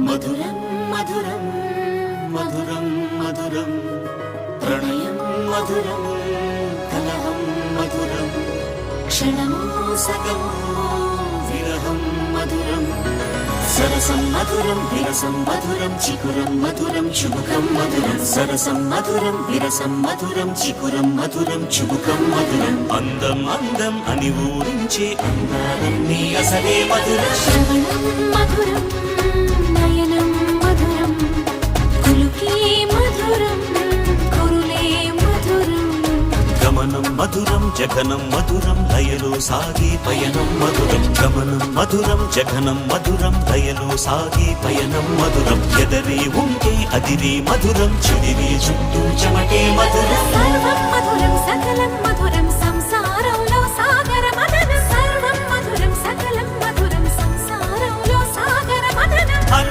మధురం మధురం మధురం మధురం ప్రణయం మధురం కలహం మధురం క్షణమో సగమో విరహం మధురం సరసం మధురం విరసం మధురం చికురం మధురం చుబుకం మధురం సరసం మధురం విరసం మధురం చికురం మధురం చుబుకం మధురం అందం అందం అని ఊరించే అందాలన్నీ అసలే మధురం శ్రవణం మధురం నయనం మధురం కులుకే మధురం కురులే మధురం గమనం మధురం జగనం మధురం లయలో సాగే పయనం మధురం గమనం మధురం జగనం మధురం లయలో సాగే పయనం మధురం ఎదరే ఉంటే అదిరే మధురం చెదిరే చుట్టూ చెమటే మధురం సర్వం మధురం సకలం మధురం సంసారం